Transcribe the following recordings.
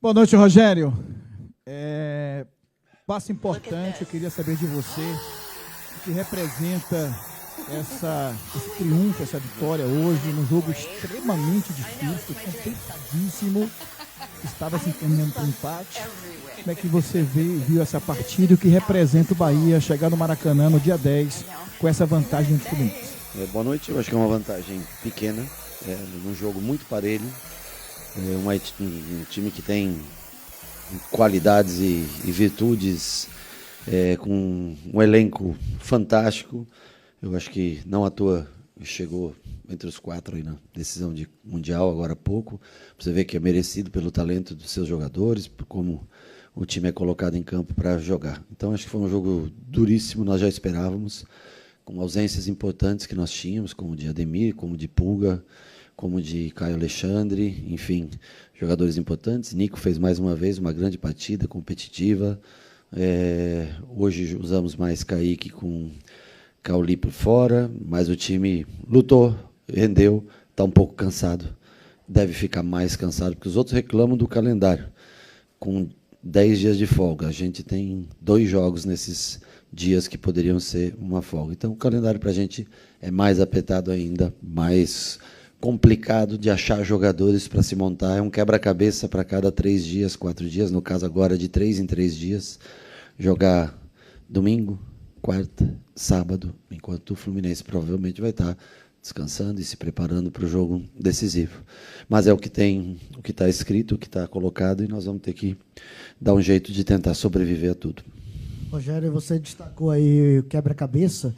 Boa noite, Rogério. Passo importante, eu queria saber de você o que representa esse triunfo, essa vitória hoje, num jogo extremamente difícil, complicadíssimo, estava se encaminhando para o empate. Como é que você viu essa partida e o que representa o Bahia chegar no Maracanã no dia 10 com essa vantagem do Fluminense? Boa noite, eu acho que é uma vantagem pequena, num jogo muito parelho, um time que tem qualidades e virtudes, com um elenco fantástico. Eu acho que não à toa chegou entre os 4 aí na decisão de Mundial agora há pouco. Você vê que é merecido pelo talento dos seus jogadores, por como o time é colocado em campo para jogar. Então acho que foi um jogo duríssimo, nós já esperávamos, com ausências importantes que nós tínhamos, como de Ademir, como de Pulga, como de Caio Alexandre, enfim, jogadores importantes. Nico fez mais uma vez uma grande partida, competitiva. Hoje usamos mais Kaique com Cauli por fora, mas o time lutou, rendeu, está um pouco cansado. Deve ficar mais cansado, porque os outros reclamam do calendário. Com 10 dias de folga, a gente tem 2 jogos nesses dias que poderiam ser uma folga. Então o calendário para a gente é mais apertado ainda, mais complicado de achar jogadores para se montar. É um quebra-cabeça para cada 3 dias, 4 dias, no caso agora de 3 em 3 dias, jogar domingo, quarta, sábado, enquanto o Fluminense provavelmente vai estar descansando e se preparando para o jogo decisivo. Mas é o que tem, o que está escrito, o que está colocado, e nós vamos ter que dar um jeito de tentar sobreviver a tudo. Rogério, você destacou aí o quebra-cabeça,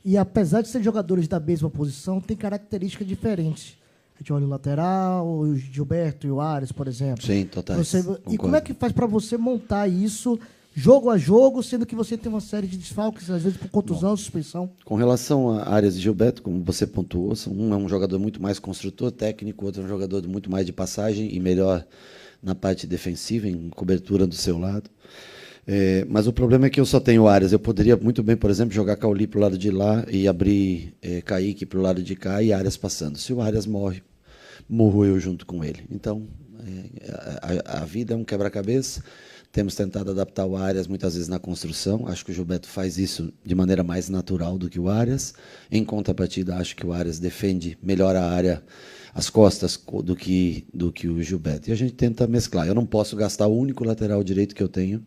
e apesar de ser jogadores da mesma posição, tem características diferentes. A gente olha o lateral, o Gilberto e o Ares, por exemplo. Sim, total. E como é que faz para você montar isso jogo a jogo, sendo que você tem uma série de desfalques, às vezes por contusão, suspensão? Com relação a Ares e Gilberto, como você pontuou, um é um jogador muito mais construtor técnico, outro é um jogador muito mais de passagem e melhor na parte defensiva, em cobertura do seu lado. Mas o problema é que eu só tenho Ares. Eu poderia muito bem, por exemplo, jogar Cauli para o lado de lá e abrir Kaique para o lado de cá e Ares passando. Se o Ares morre, morro eu junto com ele. Então, a vida é um quebra-cabeça. Temos tentado adaptar o Arias muitas vezes na construção. Acho que o Gilberto faz isso de maneira mais natural do que o Arias. Em contrapartida, acho que o Arias defende melhor a área, as costas, do que o Gilberto. E a gente tenta mesclar. Eu não posso gastar o único lateral direito que eu tenho,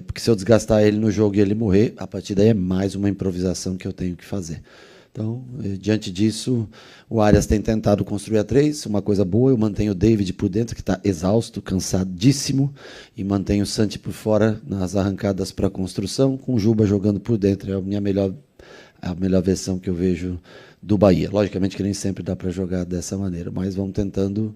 porque se eu desgastar ele no jogo e ele morrer, a partir daí é mais uma improvisação que eu tenho que fazer. Então, diante disso, o Arias tem tentado construir a 3, uma coisa boa. Eu mantenho o David por dentro, que está exausto, cansadíssimo, e mantenho o Santi por fora nas arrancadas para a construção, com o Juba jogando por dentro. É a melhor versão que eu vejo do Bahia. Logicamente que nem sempre dá para jogar dessa maneira, mas vamos tentando,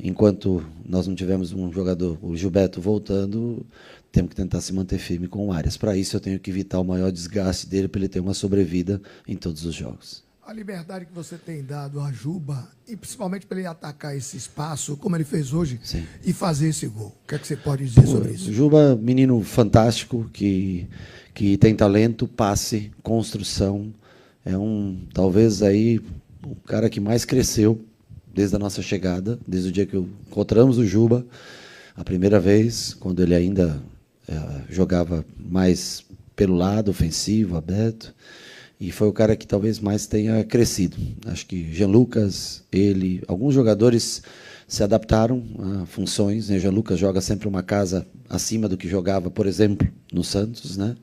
enquanto nós não tivermos um jogador, o Gilberto voltando, temos que tentar se manter firme com o Arias. Para isso, eu tenho que evitar o maior desgaste dele, para ele ter uma sobrevida em todos os jogos. A liberdade que você tem dado a Juba, e principalmente para ele atacar esse espaço, como ele fez hoje, sim, e fazer esse gol. O que é que você pode dizer sobre isso? Juba, menino fantástico, que tem talento, passe, construção. É talvez aí, o cara que mais cresceu desde a nossa chegada, desde o dia que encontramos o Juba, a primeira vez, quando ele ainda jogava mais pelo lado, ofensivo, aberto, e foi o cara que talvez mais tenha crescido. Acho que Jean Lucas, ele, alguns jogadores se adaptaram a funções, né? Jean Lucas joga sempre uma casa acima do que jogava, por exemplo, no Santos, né?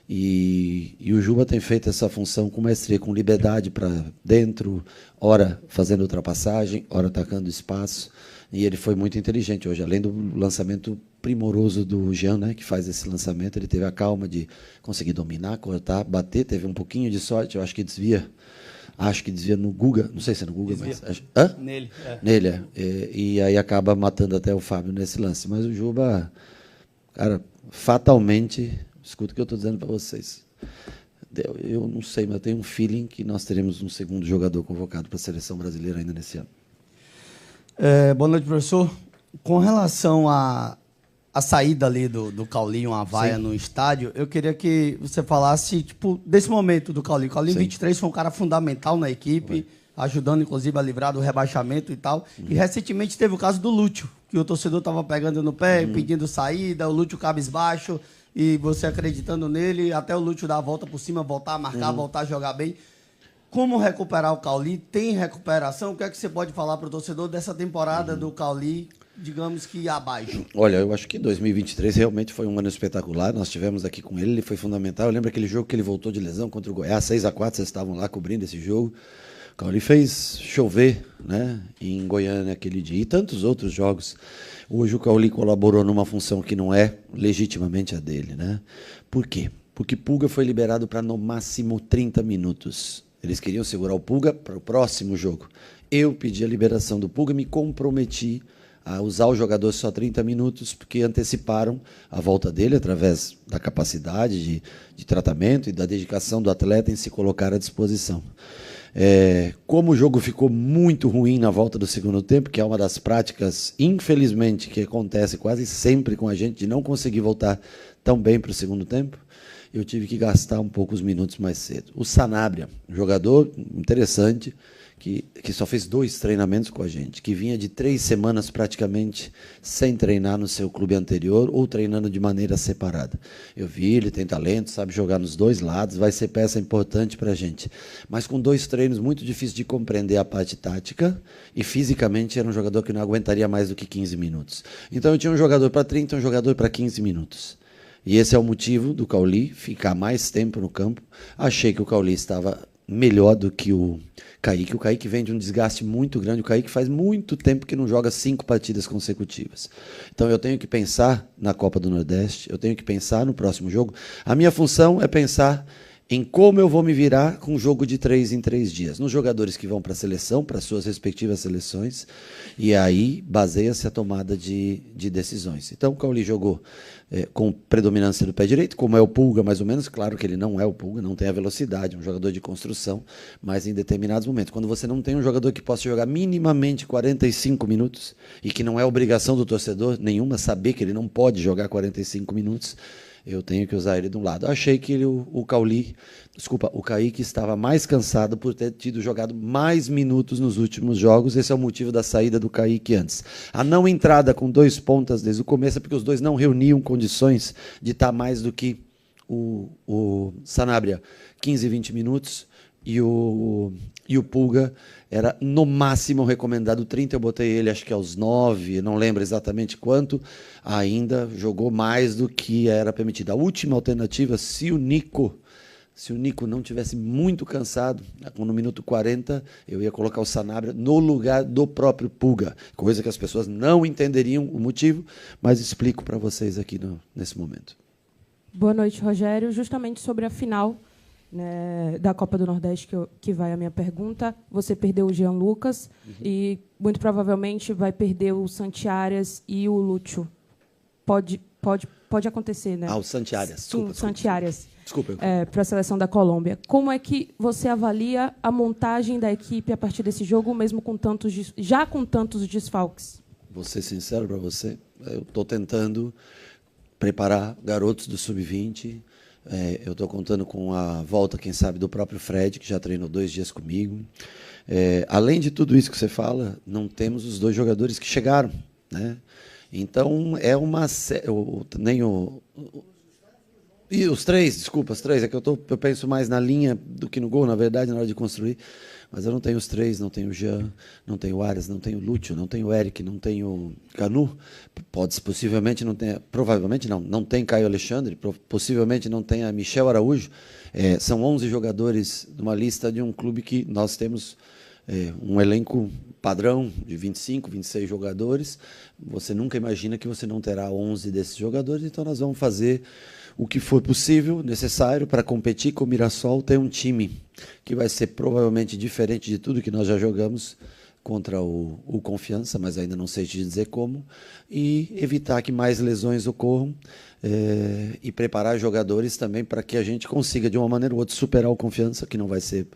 E o Juba tem feito essa função com maestria, com liberdade para dentro, ora fazendo ultrapassagem, ora atacando espaço. E ele foi muito inteligente hoje, além do lançamento primoroso do Jean, né, que faz esse lançamento, ele teve a calma de conseguir dominar, cortar, bater, teve um pouquinho de sorte, eu acho que desvia no Guga, não sei se é no Guga, desvia. mas... Nele. Nele, e aí acaba matando até o Fábio nesse lance. Mas o Juba, cara, fatalmente, escuta o que eu estou dizendo para vocês, eu não sei, mas eu tenho um feeling que nós teremos um segundo jogador convocado para a seleção brasileira ainda nesse ano. Boa noite, professor. Com relação à saída ali do Caulinho, a vaia no estádio, eu queria que você falasse desse momento do Caulinho. O Caulinho, 23, foi um cara fundamental na equipe, ajudando inclusive a livrar do rebaixamento e tal. E recentemente teve o caso do Lúcio, que o torcedor estava pegando no pé, pedindo saída, o Lúcio cabisbaixo, e você acreditando nele, até o Lúcio dar a volta por cima, voltar a marcar, voltar a jogar bem. Como recuperar o Cauli? Tem recuperação? O que é que você pode falar para o torcedor dessa temporada do Cauli, digamos que abaixo? Olha, eu acho que 2023 realmente foi um ano espetacular. Nós tivemos aqui com ele foi fundamental. Eu lembro aquele jogo que ele voltou de lesão contra o Goiás, 6-4, vocês estavam lá cobrindo esse jogo. O Cauli fez chover, né, em Goiânia aquele dia, e tantos outros jogos. Hoje o Cauli colaborou numa função que não é legitimamente a dele, né? Por quê? Porque Pulga foi liberado para no máximo 30 minutos. Eles queriam segurar o Pulga para o próximo jogo. Eu pedi a liberação do Pulga, me comprometi a usar o jogador só 30 minutos, porque anteciparam a volta dele através da capacidade de tratamento e da dedicação do atleta em se colocar à disposição. Como o jogo ficou muito ruim na volta do segundo tempo, que é uma das práticas, infelizmente, que acontece quase sempre com a gente, de não conseguir voltar tão bem para o segundo tempo, eu tive que gastar um pouco os minutos mais cedo. O Sanabria, um jogador interessante, que só fez 2 treinamentos com a gente, que vinha de 3 semanas praticamente sem treinar no seu clube anterior ou treinando de maneira separada. Eu vi, ele tem talento, sabe jogar nos 2 lados, vai ser peça importante para a gente. Mas com 2 treinos muito difícil de compreender a parte tática e fisicamente era um jogador que não aguentaria mais do que 15 minutos. Então eu tinha um jogador para 30 e um jogador para 15 minutos. E esse é o motivo do Cauli ficar mais tempo no campo. Achei que o Cauli estava melhor do que o Kaique. O Kaique vem de um desgaste muito grande. O Kaique faz muito tempo que não joga 5 partidas consecutivas. Então eu tenho que pensar na Copa do Nordeste, eu tenho que pensar no próximo jogo. A minha função é pensar em como eu vou me virar com um jogo de 3 em 3 dias. Nos jogadores que vão para a seleção, para suas respectivas seleções, e aí baseia-se a tomada de decisões. Então o Cauli jogou com predominância do pé direito, como é o Pulga, mais ou menos. Claro que ele não é o Pulga, não tem a velocidade, é um jogador de construção, mas em determinados momentos. Quando você não tem um jogador que possa jogar minimamente 45 minutos, e que não é obrigação do torcedor nenhuma saber que ele não pode jogar 45 minutos, eu tenho que usar ele de um lado. Eu achei que o Kaique estava mais cansado por ter tido jogado mais minutos nos últimos jogos. Esse é o motivo da saída do Kaique antes. A não entrada com 2 pontas desde o começo é porque os 2 não reuniam condições de estar mais do que o Sanabria 15, 20 minutos e o Pulga era no máximo recomendado 30, eu botei ele acho que aos 9, não lembro exatamente quanto, ainda jogou mais do que era permitido. A última alternativa, se o Nico não tivesse muito cansado, no minuto 40, eu ia colocar o Sanabria no lugar do próprio Pulga, coisa que as pessoas não entenderiam o motivo, mas explico para vocês aqui nesse momento. Boa noite, Rogério. Justamente sobre a final, né, da Copa do Nordeste, que vai a minha pergunta. Você perdeu o Jean Lucas e, muito provavelmente, vai perder o Santiares e o Lúcio. Pode acontecer, né? O Santiares. Sim, Santiares. Desculpa. Para a seleção da Colômbia. Como é que você avalia a montagem da equipe a partir desse jogo, mesmo com tantos desfalques? Vou ser sincero para você, eu estou tentando preparar garotos do Sub-20. Eu estou contando com a volta, quem sabe, do próprio Fred, que já treinou 2 dias comigo. Além de tudo isso que você fala, não temos os 2 jogadores que chegaram, né? Então, e os 3, desculpa, os 3, é que eu penso mais na linha do que no gol, na verdade, na hora de construir. Mas eu não tenho os 3, não tenho o Jean, não tenho o Arias, não tenho o Lúcio, não tenho o Eric, não tenho o Canu. Possivelmente não tenha, provavelmente não tem Caio Alexandre, possivelmente não tenha Michel Araújo. São 11 jogadores numa lista de um clube que nós temos um elenco padrão de 25, 26 jogadores. Você nunca imagina que você não terá 11 desses jogadores, então nós vamos fazer o que for possível, necessário, para competir com o Mirassol, ter um time que vai ser provavelmente diferente de tudo que nós já jogamos contra o Confiança, mas ainda não sei te dizer como, e evitar que mais lesões ocorram e preparar jogadores também para que a gente consiga, de uma maneira ou outra, superar o Confiança, que não vai ser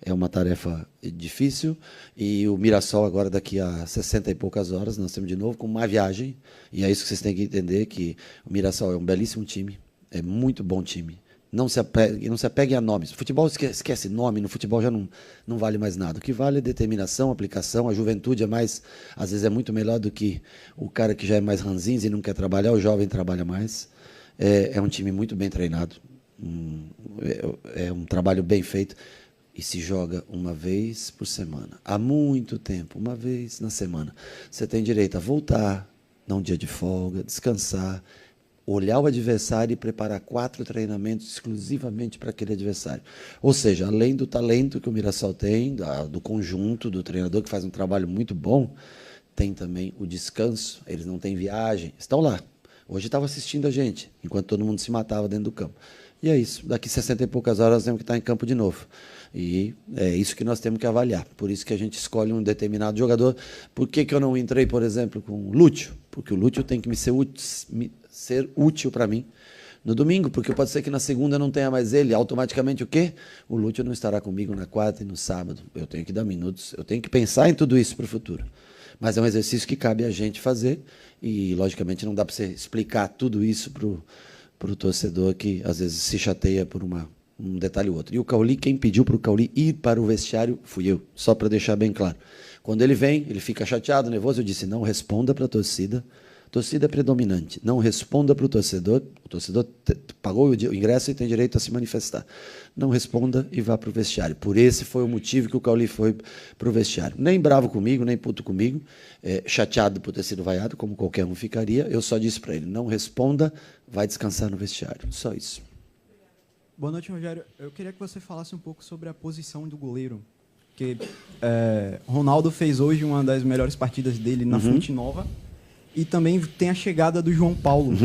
uma tarefa difícil, e o Mirassol agora daqui a 60 e poucas horas, nós temos de novo com uma viagem, e é isso que vocês têm que entender, que o Mirassol é um belíssimo time, é muito bom time, Não se apeguem a nomes. Futebol esquece nome, no futebol já não vale mais nada. O que vale é determinação, aplicação. A juventude às vezes é muito melhor do que o cara que já é mais ranzinza e não quer trabalhar, o jovem trabalha mais. É um time muito bem treinado, é um trabalho bem feito e se joga uma vez por semana. Há muito tempo, uma vez na semana. Você tem direito a voltar, dar um dia de folga, descansar, olhar o adversário e preparar 4 treinamentos exclusivamente para aquele adversário. Ou seja, além do talento que o Mirassol tem, do conjunto, do treinador que faz um trabalho muito bom, tem também o descanso. Eles não têm viagem, estão lá. Hoje estava assistindo a gente, enquanto todo mundo se matava dentro do campo. E é isso, daqui 60 e poucas horas nós temos que estar em campo de novo. E é isso que nós temos que avaliar. Por isso que a gente escolhe um determinado jogador. Por que eu não entrei, por exemplo, com o Lúcio? Porque o Lúcio tem que ser útil para mim no domingo, porque pode ser que na segunda não tenha mais ele. Automaticamente o quê? O Lúcio não estará comigo na quarta e no sábado. Eu tenho que dar minutos, eu tenho que pensar em tudo isso para o futuro. Mas é um exercício que cabe a gente fazer e, logicamente, não dá para você explicar tudo isso para o torcedor que, às vezes, se chateia por um detalhe ou outro. E o Cauli, quem pediu para o Cauli ir para o vestiário fui eu, só para deixar bem claro. Quando ele vem, ele fica chateado, nervoso, eu disse, não responda para a torcida. Torcida é predominante, não responda para o torcedor pagou o ingresso e tem direito a se manifestar. Não responda e vá para o vestiário. Por esse foi o motivo que o Cauli foi para o vestiário. Nem bravo comigo, nem puto comigo, chateado por ter sido vaiado, como qualquer um ficaria, eu só disse para ele, não responda, vai descansar no vestiário. Só isso. Boa noite, Rogério. Eu queria que você falasse um pouco sobre a posição do goleiro. Porque Ronaldo fez hoje uma das melhores partidas dele na Fonte Nova. E também tem a chegada do João Paulo.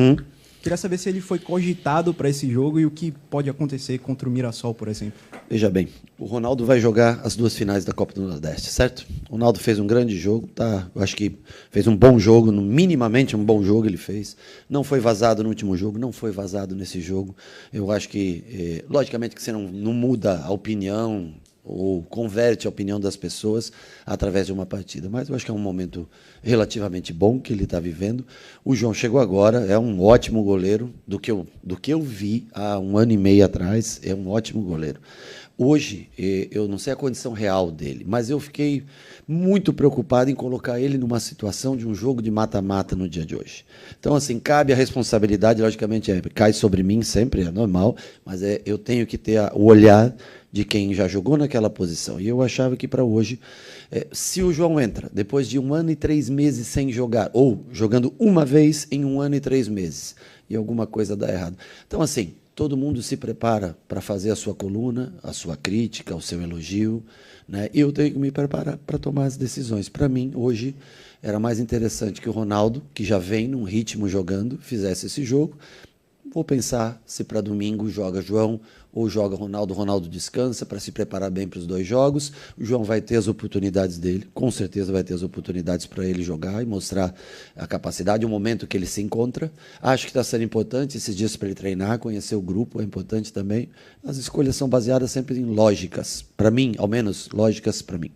Queria saber se ele foi cogitado para esse jogo e o que pode acontecer contra o Mirassol, por exemplo. Veja bem, o Ronaldo vai jogar as 2 finais da Copa do Nordeste, certo? O Ronaldo fez um grande jogo, tá? Eu acho que fez um bom jogo, minimamente um bom jogo ele fez. Não foi vazado no último jogo, não foi vazado nesse jogo. Eu acho que, logicamente que você não muda a opinião ou converte a opinião das pessoas através de uma partida. Mas eu acho que é um momento relativamente bom que ele está vivendo. O João chegou agora, é um ótimo goleiro, do que eu vi há 1 ano e meio atrás, é um ótimo goleiro. Hoje, eu não sei a condição real dele, mas eu fiquei muito preocupado em colocar ele numa situação de um jogo de mata-mata no dia de hoje. Então, assim, cabe a responsabilidade, logicamente, cai sobre mim sempre, é normal, mas eu tenho que ter o olhar de quem já jogou naquela posição. E eu achava que para hoje, se o João entra depois de 1 ano e 3 meses sem jogar, ou jogando uma vez em 1 ano e 3 meses, e alguma coisa dá errado. Então, assim, todo mundo se prepara para fazer a sua coluna, a sua crítica, o seu elogio, né? E eu tenho que me preparar para tomar as decisões. Para mim, hoje, era mais interessante que o Ronaldo, que já vem num ritmo jogando, fizesse esse jogo. Vou pensar se para domingo joga João ou joga Ronaldo. Ronaldo descansa para se preparar bem para os 2 jogos. O João vai ter as oportunidades dele, com certeza vai ter as oportunidades para ele jogar e mostrar a capacidade, o momento que ele se encontra. Acho que está sendo importante esses dias para ele treinar, conhecer o grupo, é importante também. As escolhas são baseadas sempre em lógicas, para mim, ao menos lógicas para mim.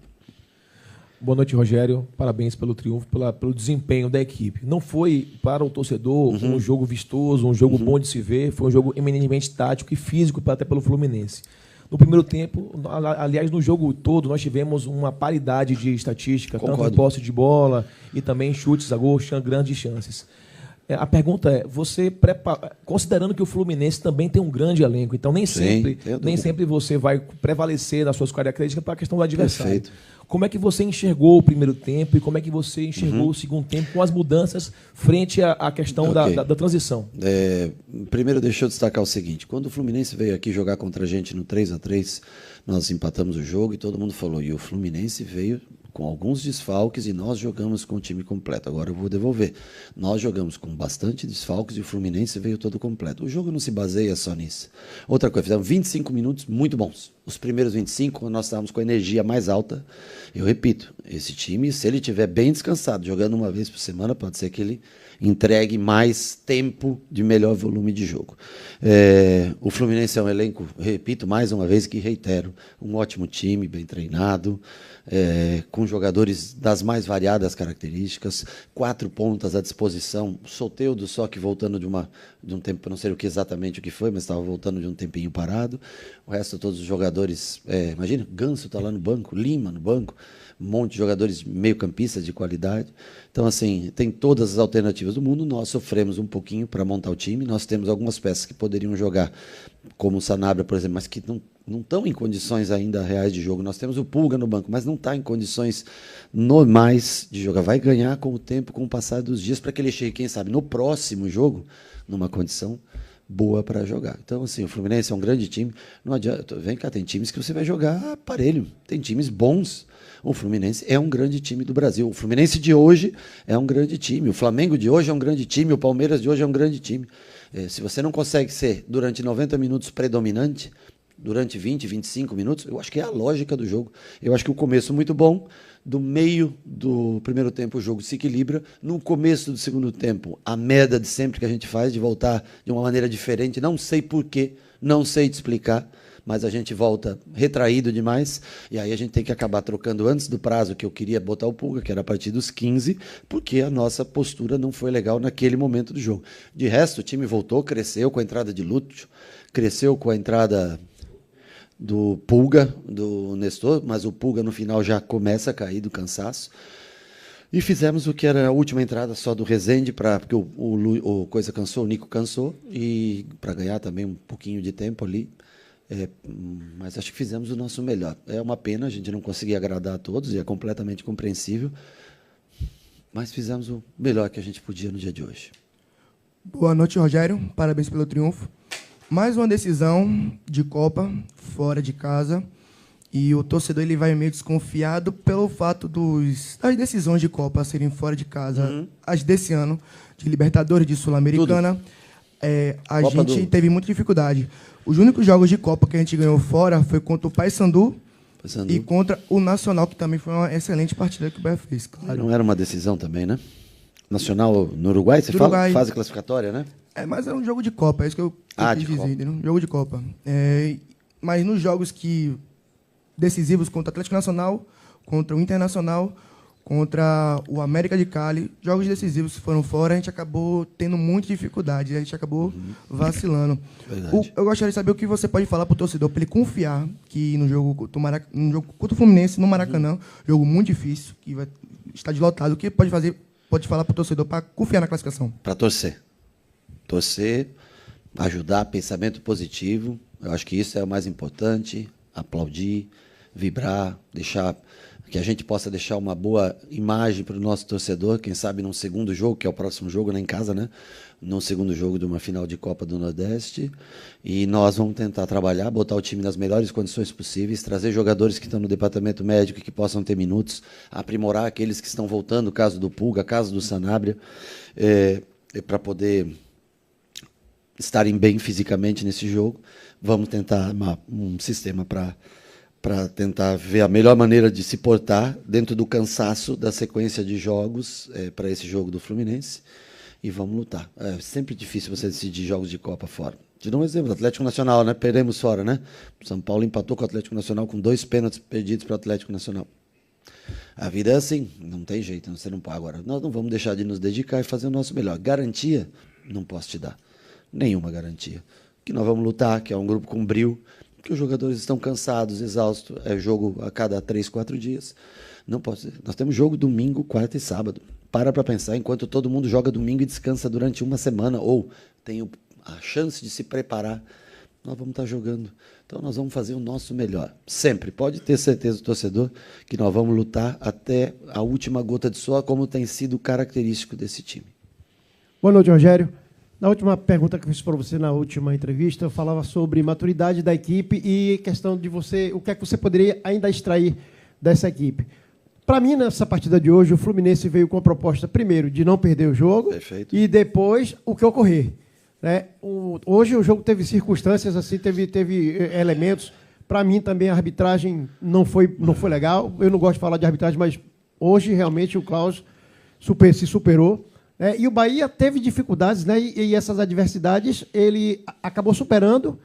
Boa noite, Rogério. Parabéns pelo triunfo, pelo desempenho da equipe. Não foi para o torcedor um jogo vistoso, um jogo bom de se ver, foi um jogo eminentemente tático e físico até pelo Fluminense. No primeiro tempo, aliás, no jogo todo, nós tivemos uma paridade de estatística, tanto em posse de bola e também chutes a gol, grandes chances. A pergunta é, considerando que o Fluminense também tem um grande elenco, então nem sempre você vai prevalecer nas suas características para a questão do adversário. Perfeito. Como é que você enxergou o primeiro tempo e como é que você enxergou o segundo tempo com as mudanças frente à questão da transição? Primeiro, deixa eu destacar o seguinte. Quando o Fluminense veio aqui jogar contra a gente no 3-3, nós empatamos o jogo e todo mundo falou, e o Fluminense veio com alguns desfalques e nós jogamos com o time completo. Agora eu vou devolver. Nós jogamos com bastante desfalques e o Fluminense veio todo completo. O jogo não se baseia só nisso. Outra coisa, fizemos 25 minutos muito bons. Os primeiros 25, nós estávamos com a energia mais alta. Eu repito, esse time, se ele estiver bem descansado, jogando uma vez por semana, pode ser que ele entregue mais tempo de melhor volume de jogo. O Fluminense é um elenco, repito mais uma vez que reitero, um ótimo time, bem treinado, com jogadores das mais variadas características, 4 pontas à disposição, Soteldo só que voltando de um tempo, não sei o que exatamente o que foi, mas estava voltando de um tempinho parado, o resto todos os jogadores, imagina, Ganso está lá no banco, Lima no banco, um monte de jogadores meio-campistas de qualidade. Então, assim, tem todas as alternativas do mundo. Nós sofremos um pouquinho para montar o time. Nós temos algumas peças que poderiam jogar, como o Sanabria, por exemplo, mas que não estão em condições ainda reais de jogo. Nós temos o Pulga no banco, mas não está em condições normais de jogar. Vai ganhar com o tempo, com o passar dos dias, para que ele chegue, quem sabe, no próximo jogo, numa condição boa para jogar. Então, assim, o Fluminense é um grande time. Não adianta, vem cá, tem times que você vai jogar aparelho. Tem times bons. O Fluminense é um grande time do Brasil. O Fluminense de hoje é um grande time. O Flamengo de hoje é um grande time. O Palmeiras de hoje é um grande time. Se você não consegue ser, durante 90 minutos, predominante, durante 20, 25 minutos, eu acho que é a lógica do jogo. Eu acho que o começo muito bom, do meio do primeiro tempo o jogo se equilibra, no começo do segundo tempo, a merda de sempre que a gente faz, de voltar de uma maneira diferente, não sei porquê, não sei te explicar, mas a gente volta retraído demais, e aí a gente tem que acabar trocando antes do prazo que eu queria botar o Pulga, que era a partir dos 15, porque a nossa postura não foi legal naquele momento do jogo. De resto, o time voltou, cresceu com a entrada de Lúcio, cresceu com a entrada do Pulga, do Nestor, mas o Pulga no final já começa a cair do cansaço. E fizemos o que era a última entrada só do Rezende, porque o Coisa cansou, o Nico cansou, e para ganhar também um pouquinho de tempo ali. Mas acho que fizemos o nosso melhor. É uma pena a gente não conseguir agradar a todos, e é completamente compreensível, mas fizemos o melhor que a gente podia no dia de hoje. Boa noite, Rogério. Parabéns pelo triunfo. Mais uma decisão de Copa, fora de casa, e o torcedor ele vai meio desconfiado pelo fato das decisões de Copa serem fora de casa, as desse ano, de Libertadores, de Sul-Americana. A gente teve muita dificuldade. Os únicos jogos de Copa que a gente ganhou fora foi contra o Paysandu e contra o Nacional, que também foi uma excelente partida que o Bahia fez. Claro. Não era uma decisão também, né? Nacional no Uruguai, você fala? Uruguai. Fase classificatória, né? Mas é um jogo de Copa, é isso que eu quis dizer, entendeu? Jogo de Copa. Mas nos jogos decisivos contra o Atlético Nacional, contra o Internacional, contra o América de Cali, jogos decisivos que foram fora, a gente acabou tendo muita dificuldade, a gente acabou vacilando. Eu gostaria de saber o que você pode falar para o torcedor, para ele confiar que no jogo contra o Fluminense, no Maracanã, jogo muito difícil, que vai estar lotado, o que pode falar para o torcedor para confiar na classificação? Para torcer. Torcer, ajudar, pensamento positivo, eu acho que isso é o mais importante, aplaudir, vibrar, que a gente possa deixar uma boa imagem para o nosso torcedor, quem sabe num segundo jogo, que é o próximo jogo, né, em casa, né? No segundo jogo de uma final de Copa do Nordeste. E nós vamos tentar trabalhar, botar o time nas melhores condições possíveis, trazer jogadores que estão no departamento médico e que possam ter minutos, aprimorar aqueles que estão voltando, caso do Pulga, caso do Sanabria, para poder estarem bem fisicamente nesse jogo. Vamos tentar um sistema para tentar ver a melhor maneira de se portar dentro do cansaço da sequência de jogos para esse jogo do Fluminense, e vamos lutar. É sempre difícil você decidir jogos de Copa fora. Te dou um exemplo, Atlético Nacional, né? Perdemos fora, né? São Paulo empatou com o Atlético Nacional com 2 pênaltis perdidos para o Atlético Nacional. A vida é assim, não tem jeito, você não pode. Agora, nós não vamos deixar de nos dedicar e fazer o nosso melhor. Garantia, não posso te dar. Nenhuma garantia. Que nós vamos lutar, que é um grupo com brio, que os jogadores estão cansados, exaustos, é jogo a cada 3, 4 dias. Não pode ser. Nós temos jogo domingo, quarta e sábado. Para pensar, enquanto todo mundo joga domingo e descansa durante uma semana, ou tem a chance de se preparar, nós vamos estar jogando. Então nós vamos fazer o nosso melhor. Sempre. Pode ter certeza, torcedor, que nós vamos lutar até a última gota de suor, como tem sido característico desse time. Boa noite, Rogério. Na última pergunta que eu fiz para você na última entrevista, eu falava sobre maturidade da equipe e questão de você, o que é que você poderia ainda extrair dessa equipe. Para mim, nessa partida de hoje, o Fluminense veio com a proposta, primeiro, de não perder o jogo. Perfeito. E depois o que ocorrer. Né? Hoje o jogo teve circunstâncias, assim, teve elementos Para mim também a arbitragem não foi legal. Eu não gosto de falar de arbitragem, mas hoje realmente o Klaus se superou. E o Bahia teve dificuldades, né? E essas adversidades ele acabou superando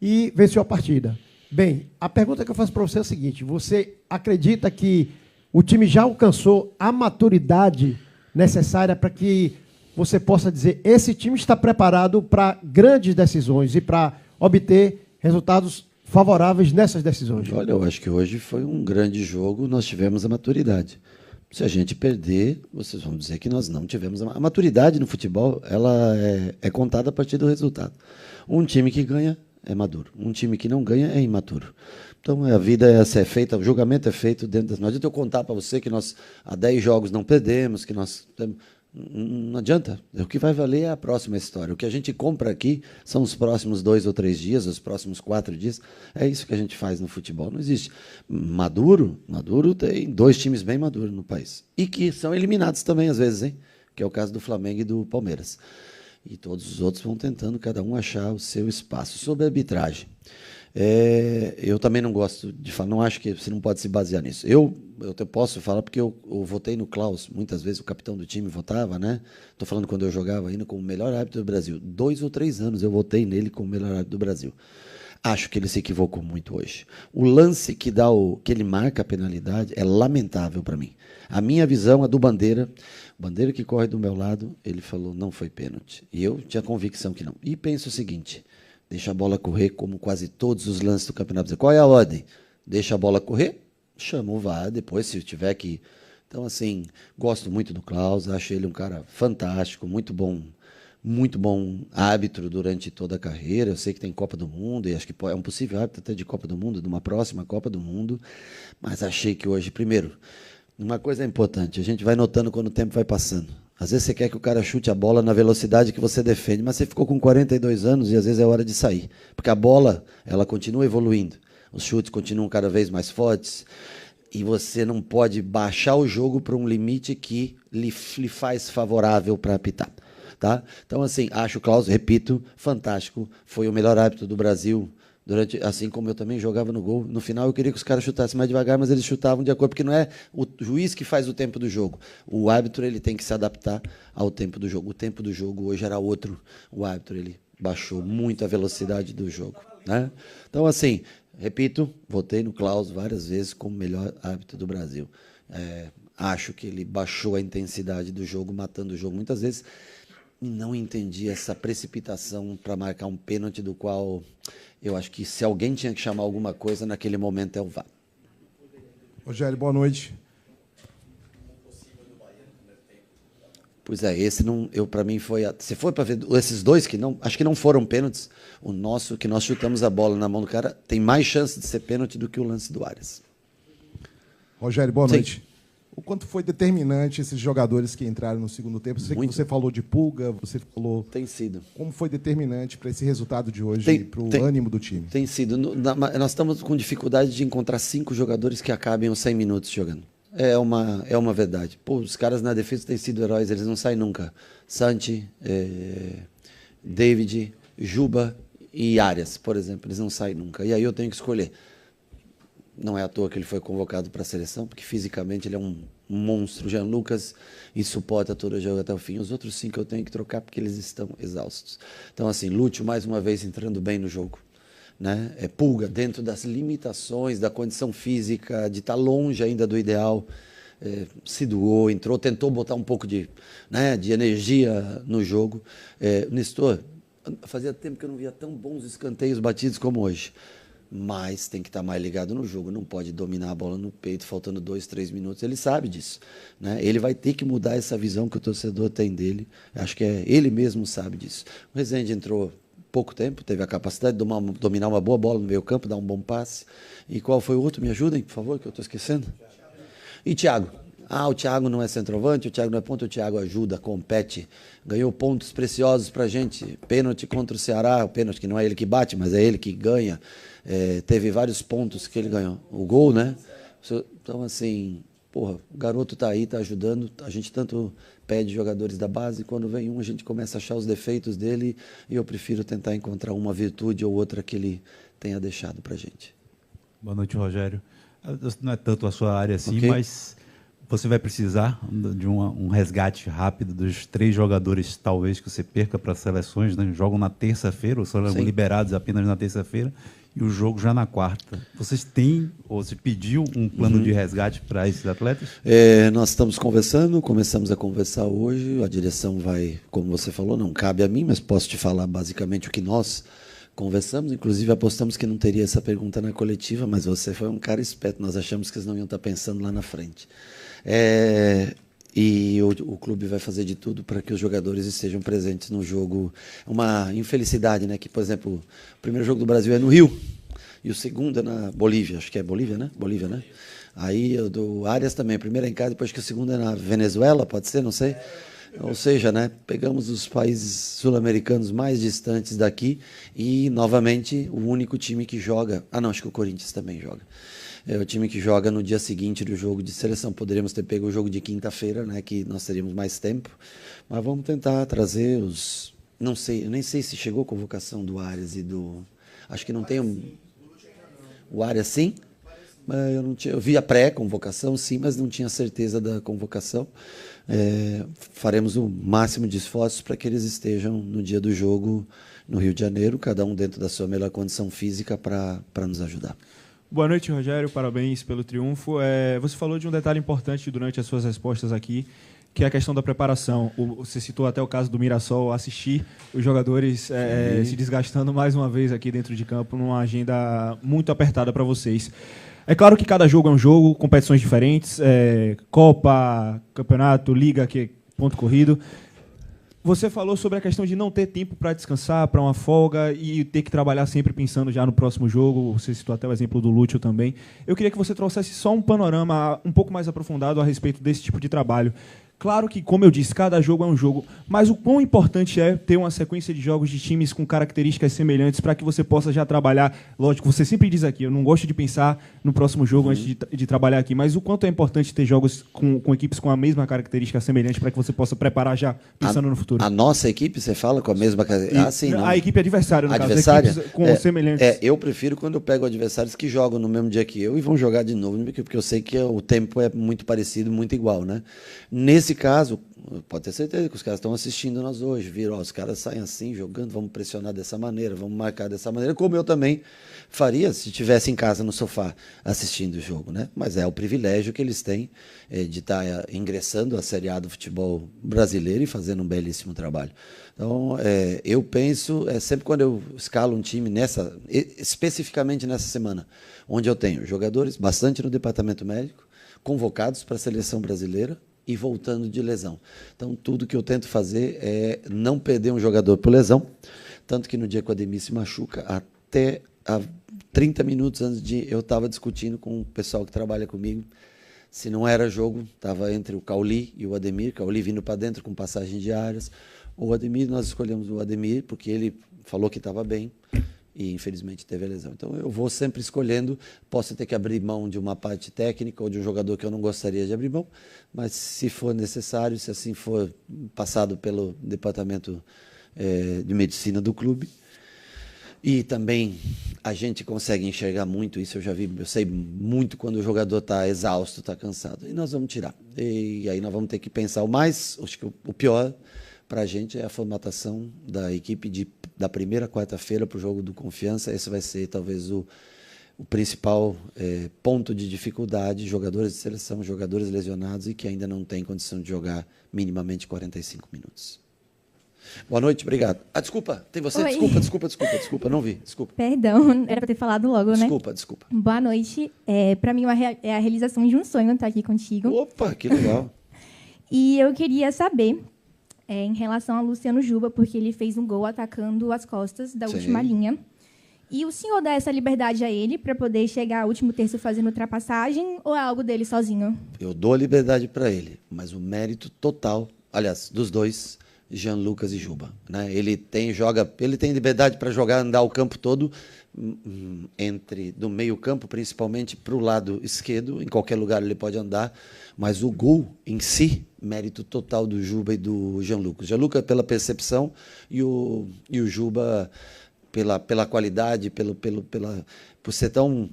e venceu a partida. Bem, a pergunta que eu faço para você é a seguinte: você acredita que o time já alcançou a maturidade necessária para que você possa dizer esse time está preparado para grandes decisões e para obter resultados favoráveis nessas decisões? Olha, eu acho que hoje foi um grande jogo, nós tivemos a maturidade. Se a gente perder, vocês vão dizer que nós não tivemos a maturidade no futebol, ela é contada a partir do resultado. Um time que ganha é maduro, um time que não ganha é imaturo. Então a vida é feita, o julgamento é feito dentro das... Não adianta eu contar para você que nós há 10 jogos não perdemos, que nós... Não adianta. O que vai valer é a próxima história. O que a gente compra aqui são os próximos 2 ou 3 dias, os próximos 4 dias. É isso que a gente faz no futebol. Não existe. Maduro tem 2 times bem maduros no país. E que são eliminados também, às vezes, hein? Que é o caso do Flamengo e do Palmeiras. E todos os outros vão tentando, cada um, achar o seu espaço. Sobre a arbitragem, eu também não gosto de falar, não acho que você não pode se basear nisso. Eu posso falar porque eu votei no Klaus, muitas vezes o capitão do time votava, né? Estou falando quando eu jogava ainda como o melhor árbitro do Brasil. 2 ou 3 anos eu votei nele como o melhor árbitro do Brasil. Acho que ele se equivocou muito hoje. O lance que ele marca a penalidade é lamentável para mim. A minha visão, a do Bandeira, o Bandeira que corre do meu lado, ele falou não foi pênalti. E eu tinha convicção que não. E penso o seguinte: deixa a bola correr, como quase todos os lances do Campeonato. Qual é a ordem? Deixa a bola correr, chama o VAR, depois se tiver que... Então, assim, gosto muito do Klaus, acho ele um cara fantástico, muito bom árbitro durante toda a carreira. Eu sei que tem Copa do Mundo, e acho que é um possível árbitro até de Copa do Mundo, de uma próxima Copa do Mundo, mas achei que hoje, primeiro, uma coisa é importante, a gente vai notando quando o tempo vai passando. Às vezes você quer que o cara chute a bola na velocidade que você defende, mas você ficou com 42 anos e às vezes é hora de sair. Porque a bola, ela continua evoluindo. Os chutes continuam cada vez mais fortes e você não pode baixar o jogo para um limite que lhe faz favorável para apitar. Tá? Então, assim, acho o Klaus, repito, fantástico. Foi o melhor árbitro do Brasil. Assim como eu também jogava no gol. No final eu queria que os caras chutassem mais devagar, mas eles chutavam de acordo, porque não é o juiz que faz o tempo do jogo. O árbitro ele tem que se adaptar ao tempo do jogo. O tempo do jogo hoje era outro. O árbitro ele baixou muito a velocidade do jogo. Né? Então, assim, repito, votei no Klaus várias vezes como melhor árbitro do Brasil. Acho que ele baixou a intensidade do jogo, matando o jogo muitas vezes. E não entendi essa precipitação para marcar um pênalti do qual eu acho que se alguém tinha que chamar alguma coisa naquele momento é o VAR. Rogério, boa noite. Pois é, esse não, para mim foi, se for para ver esses 2 que não, acho que não foram pênaltis, o nosso que nós chutamos a bola na mão do cara tem mais chance de ser pênalti do que o lance do Arias. Rogério, boa Sim. noite. O quanto foi determinante esses jogadores que entraram no segundo tempo? Sei que você falou de Pulga, você falou... Tem sido. Como foi determinante para esse resultado de hoje, para o ânimo do time? Tem sido. Nós estamos com dificuldade de encontrar 5 jogadores que acabem os 100 minutos jogando. É uma verdade. Pô, os caras na defesa têm sido heróis, eles não saem nunca. Santi, David, Juba e Arias, por exemplo, eles não saem nunca. E aí eu tenho que escolher. Não é à toa que ele foi convocado para a seleção, porque fisicamente ele é um monstro. Jean Lucas e suporta todo o jogo até o fim. Os outros 5 eu tenho que trocar porque eles estão exaustos. Então, assim, Lúcio mais uma vez entrando bem no jogo. Né? Pulga dentro das limitações, da condição física, de estar longe ainda do ideal. Se doou, entrou, tentou botar um pouco de energia no jogo. Nestor, fazia tempo que eu não via tão bons escanteios batidos como hoje. Mas tem que estar mais ligado no jogo, não pode dominar a bola no peito, faltando 2, 3 minutos, ele sabe disso. Né? Ele vai ter que mudar essa visão que o torcedor tem dele, acho que ele mesmo sabe disso. O Rezende entrou pouco tempo, teve a capacidade de dominar uma boa bola no meio campo, dar um bom passe. E qual foi o outro? Me ajudem, por favor, que eu estou esquecendo. E Thiago? O Thiago não é centroavante, o Thiago não é ponta, o Thiago ajuda, compete, ganhou pontos preciosos para a gente, pênalti contra o Ceará, o pênalti que não é ele que bate, mas é ele que ganha, teve vários pontos que ele ganhou, o gol, né? Então, assim, o garoto está aí, está ajudando, a gente tanto pede jogadores da base, quando vem a gente começa a achar os defeitos dele, e eu prefiro tentar encontrar uma virtude ou outra que ele tenha deixado para a gente. Boa noite, Rogério. Não é tanto a sua área assim, mas você vai precisar de um resgate rápido dos 3 jogadores, talvez, que você perca para as seleções, né? Jogam na terça-feira, ou são liberados apenas na terça-feira, e o jogo já na quarta. Vocês têm, ou se pediu um plano de resgate para esses atletas? Nós estamos conversando, começamos a conversar hoje, a direção vai, como você falou, não cabe a mim, mas posso te falar basicamente o que nós conversamos, inclusive apostamos que não teria essa pergunta na coletiva, mas você foi um cara esperto, nós achamos que eles não iam estar pensando lá na frente. E o clube vai fazer de tudo para que os jogadores estejam presentes no jogo. Uma infelicidade, né? Que, por exemplo, o primeiro jogo do Brasil é no Rio e o segundo é na Bolívia, acho que é Bolívia, né? Bolívia, né? Aí o do Arias também, o primeiro é em casa, depois que o segundo é na Venezuela, pode ser, não sei. Ou seja, né, pegamos os países sul-americanos mais distantes daqui e, novamente, o único time que joga... Ah, não, acho que o Corinthians também joga. É o time que joga no dia seguinte do jogo de seleção. Poderíamos ter pego o jogo de quinta-feira, né, que nós teríamos mais tempo. Mas vamos tentar trazer os... Não sei, eu nem sei se chegou a convocação do Arias e do... Acho que não tem o Arias, sim. Mas eu vi a pré-convocação, sim, mas não tinha certeza da convocação. Faremos o máximo de esforços para que eles estejam no dia do jogo no Rio de Janeiro, cada um dentro da sua melhor condição física para nos ajudar. Boa noite, Rogério. Parabéns pelo triunfo. Você falou de um detalhe importante durante as suas respostas aqui, que é a questão da preparação. Você citou até o caso do Mirassol, assistir os jogadores se desgastando mais uma vez aqui dentro de campo, numa agenda muito apertada para vocês. É claro que cada jogo é um jogo, competições diferentes, Copa, Campeonato, Liga, que é ponto corrido. Você falou sobre a questão de não ter tempo para descansar, para uma folga e ter que trabalhar sempre pensando já no próximo jogo. Você citou até o exemplo do Lúcio também. Eu queria que você trouxesse só um panorama um pouco mais aprofundado a respeito desse tipo de trabalho. Claro que, como eu disse, cada jogo é um jogo, mas o quão importante é ter uma sequência de jogos de times com características semelhantes para que você possa já trabalhar. Lógico, você sempre diz aqui, eu não gosto de pensar no próximo jogo antes de trabalhar aqui, mas o quanto é importante ter jogos com equipes com a mesma característica semelhante para que você possa preparar já pensando no futuro. A nossa equipe, você fala com a mesma característica? Sim, não. A equipe adversária, no adversária? Caso, equipes com semelhantes. Eu prefiro quando eu pego adversários que jogam no mesmo dia que eu e vão jogar de novo, porque eu sei que o tempo é muito parecido, muito igual, né? Nesse caso, pode ter certeza que os caras estão assistindo nós hoje, viram, os caras saem assim, jogando, vamos pressionar dessa maneira, vamos marcar dessa maneira, como eu também faria se estivesse em casa no sofá assistindo o jogo, né? Mas é o privilégio que eles têm de estar ingressando à Série A do futebol brasileiro e fazendo um belíssimo trabalho. Então, eu penso, sempre quando eu escalo um time, especificamente nessa semana, onde eu tenho jogadores bastante no departamento médico, convocados para a seleção brasileira, e voltando de lesão. Então, tudo que eu tento fazer é não perder um jogador por lesão, tanto que no dia que o Ademir se machuca, até 30 minutos antes eu estava discutindo com o pessoal que trabalha comigo, se não era jogo, estava entre o Cauli e o Ademir, Cauli vindo para dentro com passagem de áreas, o Ademir, nós escolhemos o Ademir, porque ele falou que estava bem, e infelizmente teve a lesão. Então eu vou sempre escolhendo, posso ter que abrir mão de uma parte técnica ou de um jogador que eu não gostaria de abrir mão, mas se for necessário, se assim for passado pelo departamento de medicina do clube. E também a gente consegue enxergar muito isso, eu sei muito quando o jogador está exausto, está cansado, e nós vamos tirar. E aí nós vamos ter que pensar acho que o pior para a gente é a formatação da equipe da primeira quarta-feira para o jogo do Confiança. Esse vai ser talvez o principal ponto de dificuldade, jogadores de seleção, jogadores lesionados e que ainda não têm condição de jogar minimamente 45 minutos. Boa noite, obrigado. Desculpa, tem você? Oi. Desculpa, não vi, desculpa. Perdão, era para ter falado logo, né? Desculpa. Boa noite. Para mim é a realização de um sonho estar aqui contigo. Opa, que legal. E eu queria saber, em relação a Luciano Juba, porque ele fez um gol atacando as costas da última linha. E o senhor dá essa liberdade a ele para poder chegar ao último terço fazendo ultrapassagem ou é algo dele sozinho? Eu dou a liberdade para ele, mas o mérito total, aliás, dos dois, Jean Lucas e Juba, né? Ele tem liberdade para jogar, andar o campo todo, do meio campo, principalmente para o lado esquerdo, em qualquer lugar ele pode andar, mas o gol em si, mérito total do Juba e do Jean Lucas. Jean Lucas pela percepção e o Juba pela qualidade, por ser tão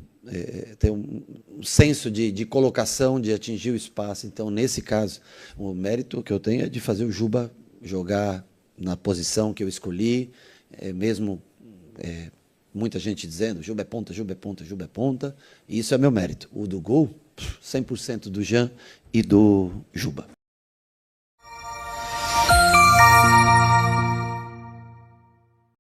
ter um senso de colocação, de atingir o espaço. Então, nesse caso, o mérito que eu tenho é de fazer o Juba jogar na posição que eu escolhi, mesmo muita gente dizendo Juba é ponta, Juba é ponta, Juba é ponta, e isso é meu mérito. O do gol, 100% do Jean e do Juba.